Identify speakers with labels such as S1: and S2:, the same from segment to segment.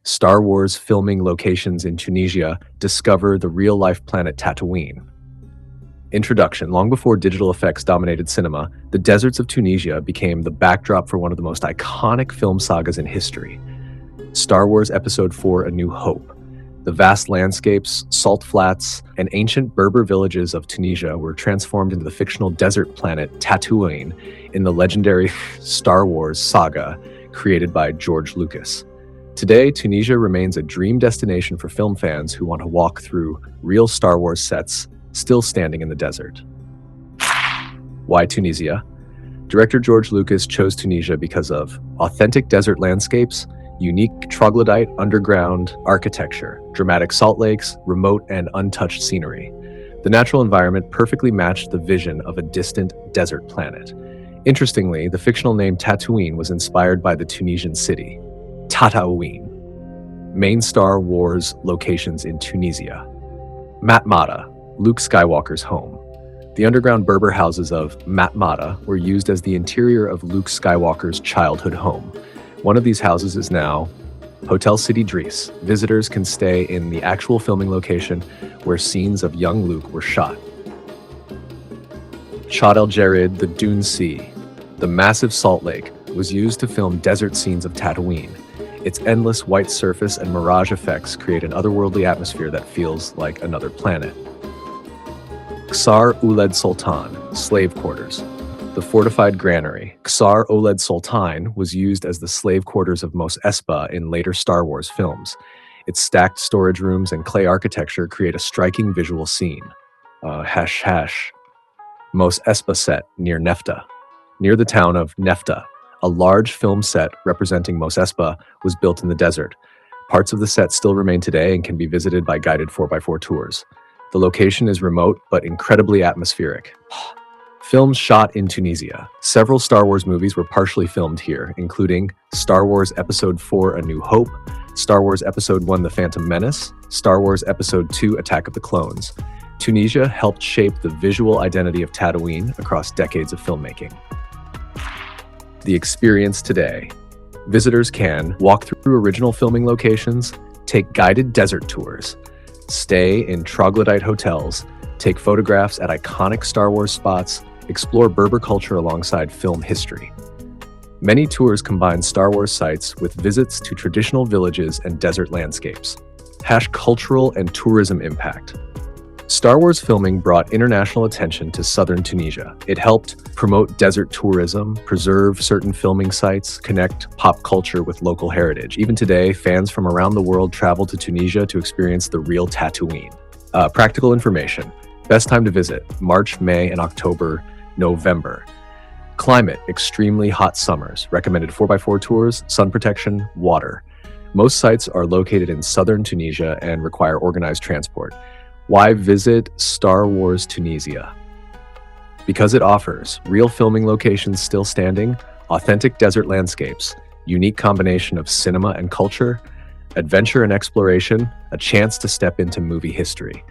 S1: Star Wars filming locations in Tunisia discover the real-life planet Tatooine. Introduction. Long before digital effects dominated cinema, the deserts of Tunisia became the backdrop for one of the most iconic film sagas in history. Star Wars Episode IV: A New Hope. The vast landscapes, salt flats, and ancient Berber villages of Tunisia were transformed into the fictional desert planet Tatooine in the legendary Star Wars saga created by George Lucas. Today, Tunisia remains a dream destination for film fans who want to walk through real Star Wars sets still standing in the desert. Why Tunisia? Director George Lucas chose Tunisia because of authentic desert landscapes, unique troglodyte underground architecture, dramatic salt lakes, remote and untouched scenery. The natural environment perfectly matched the vision of a distant desert planet. Interestingly, the fictional name Tatooine was inspired by the Tunisian city, Tataouine. Main Star Wars locations in Tunisia. Matmata, Luke Skywalker's home. The underground Berber houses of Matmata were used as the interior of Luke Skywalker's childhood home. One of these houses is now Hotel City Driss. Visitors can stay in the actual filming location where scenes of young Luke were shot. Chad El Djerid, the Dune Sea. The massive salt lake was used to film desert scenes of Tatooine. Its endless white surface and mirage effects create an otherworldly atmosphere that feels like another planet. Qasr Ouled Sultan, slave quarters. The fortified granary, Qasr Ouled Sultan, was used as the slave quarters of Mos Espa in later Star Wars films. Its stacked storage rooms and clay architecture create a striking visual scene. Mos Espa set near Nefta. Near the town of Nefta, a large film set representing Mos Espa was built in the desert. Parts of the set still remain today and can be visited by guided 4x4 tours. The location is remote but incredibly atmospheric. Films shot in Tunisia. Several Star Wars movies were partially filmed here, including Star Wars Episode IV: A New Hope, Star Wars Episode I: The Phantom Menace, Star Wars Episode II: Attack of the Clones. Tunisia helped shape the visual identity of Tatooine across decades of filmmaking. The experience today. Visitors can walk through original filming locations, take guided desert tours, stay in troglodyte hotels, take photographs at iconic Star Wars spots, explore Berber culture alongside film history. Many tours combine Star Wars sites with visits to traditional villages and desert landscapes. Cultural and tourism impact. Star Wars filming brought international attention to southern Tunisia. It helped promote desert tourism, preserve certain filming sites, connect pop culture with local heritage. Even today, fans from around the world travel to Tunisia to experience the real Tatooine. Practical information. Best time to visit: March, May, and October, November. Climate: extremely hot summers. Recommended 4x4 tours, sun protection, water. Most sites are located in southern Tunisia and require organized transport. Why visit Star Wars Tunisia? Because it offers real filming locations still standing, authentic desert landscapes, unique combination of cinema and culture, adventure and exploration, a chance to step into movie history.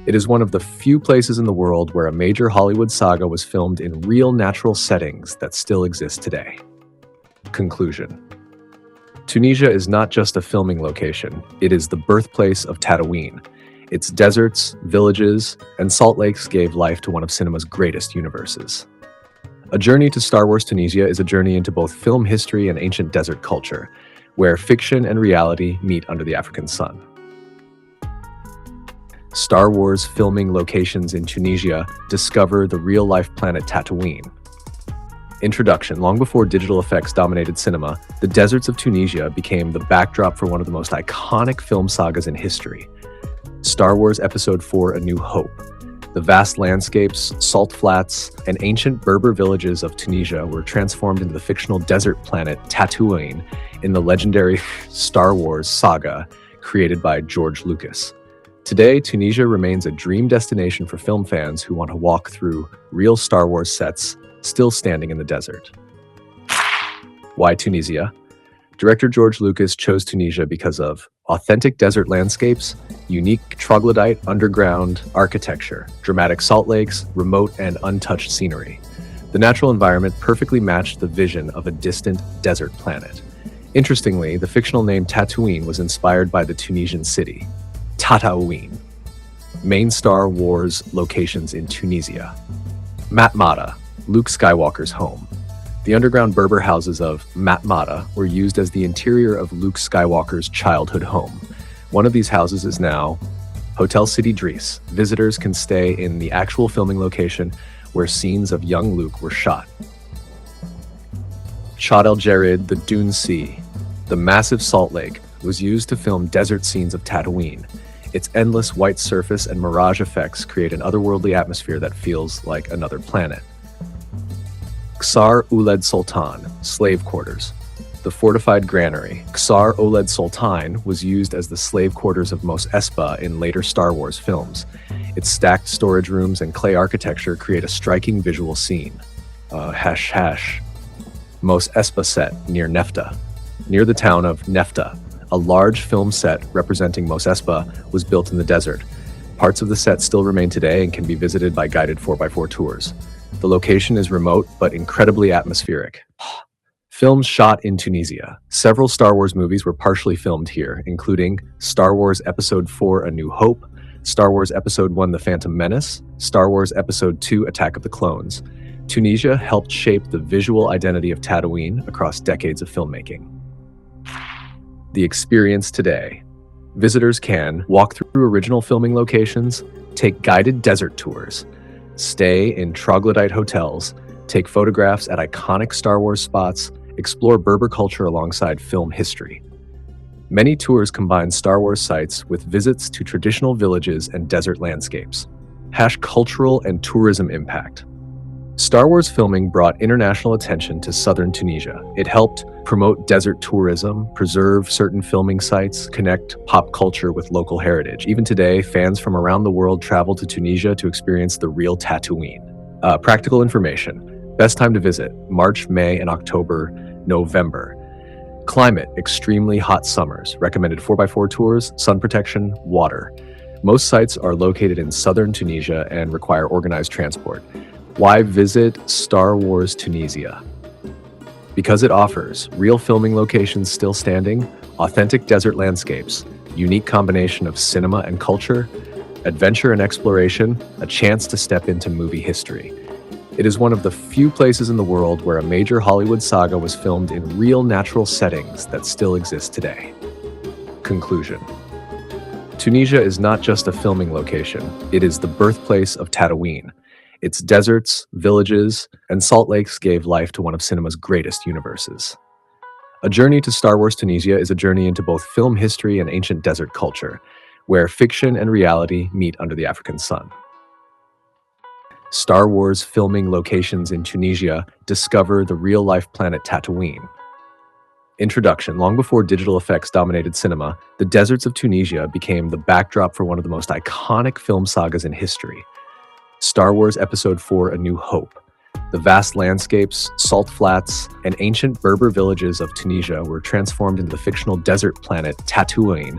S1: It is one of the few places in the world where a major Hollywood saga was filmed in real natural settings that still exist today. Conclusion. Tunisia is not just a filming location, it is the birthplace of Tatooine. Its deserts, villages, and salt lakes gave life to one of cinema's greatest universes. A journey to Star Wars Tunisia is a journey into both film history and ancient desert culture, where fiction and reality meet under the African sun. Star Wars filming locations in Tunisia discover the real-life planet Tatooine. Introduction. Long before digital effects dominated cinema, the deserts of Tunisia became the backdrop for one of the most iconic film sagas in history. Star Wars Episode IV: A New Hope. The vast landscapes, salt flats, and ancient Berber villages of Tunisia were transformed into the fictional desert planet Tatooine in the legendary Star Wars saga created by George Lucas. Today, Tunisia remains a dream destination for film fans who want to walk through real Star Wars sets still standing in the desert. Why Tunisia? Director George Lucas chose Tunisia because of authentic desert landscapes, unique troglodyte underground architecture, dramatic salt lakes, remote and untouched scenery. The natural environment perfectly matched the vision of a distant desert planet. Interestingly, the fictional name Tatooine was inspired by the Tunisian city, Tataouine. Main Star Wars locations in Tunisia. Matmata, Luke Skywalker's home. The underground Berber houses of Matmata were used as the interior of Luke Skywalker's childhood home. One of these houses is now Hotel City Driss. Visitors can stay in the actual filming location where scenes of young Luke were shot. Chad el Djerid, the Dune Sea. The massive salt lake was used to film desert scenes of Tatooine. Its endless white surface and mirage effects create an otherworldly atmosphere that feels like another planet. Ksar Ouled Sultan, slave quarters. The fortified granary, Ksar Ouled Sultan, was used as the slave quarters of Mos Espa in later Star Wars films. Its stacked storage rooms and clay architecture create a striking visual scene. Mos Espa set near Nefta. Near the town of Nefta, a large film set representing Mos Espa was built in the desert. Parts of the set still remain today and can be visited by guided 4x4 tours. The location is remote but incredibly atmospheric. Films shot in Tunisia. Several Star Wars movies were partially filmed here, including Star Wars Episode 4 A New Hope, Star Wars Episode 1 The Phantom Menace, Star Wars Episode 2 Attack of the Clones. Tunisia helped shape the visual identity of Tatooine across decades of filmmaking. The experience today. Visitors can walk through original filming locations, take guided desert tours, stay in troglodyte hotels, take photographs at iconic Star Wars spots, explore Berber culture alongside film history. Many tours combine Star Wars sites with visits to traditional villages and desert landscapes. Cultural and tourism impact. Star Wars filming brought international attention to southern Tunisia. It helped promote desert tourism, preserve certain filming sites, connect pop culture with local heritage. Even today, fans from around the world travel to Tunisia to experience the real Tatooine. Practical information. Best time to visit: March, May, and October, November. Climate: extremely hot summers. Recommended 4x4 tours, sun protection, water. Most sites are located in southern Tunisia and require organized transport. Why visit Star Wars Tunisia? Because it offers real filming locations still standing, authentic desert landscapes, unique combination of cinema and culture, adventure and exploration, a chance to step into movie history. It is one of the few places in the world where a major Hollywood saga was filmed in real natural settings that still exist today. Conclusion. Tunisia is not just a filming location, it is the birthplace of Tatooine. Its deserts, villages, and salt lakes gave life to one of cinema's greatest universes. A journey to Star Wars Tunisia is a journey into both film history and ancient desert culture, where fiction and reality meet under the African sun. Star Wars filming locations in Tunisia discover the real-life planet Tatooine. Introduction. Long before digital effects dominated cinema, the deserts of Tunisia became the backdrop for one of the most iconic film sagas in history. Star Wars Episode 4 A New Hope. The vast landscapes, salt flats, and ancient Berber villages of Tunisia were transformed into the fictional desert planet Tatooine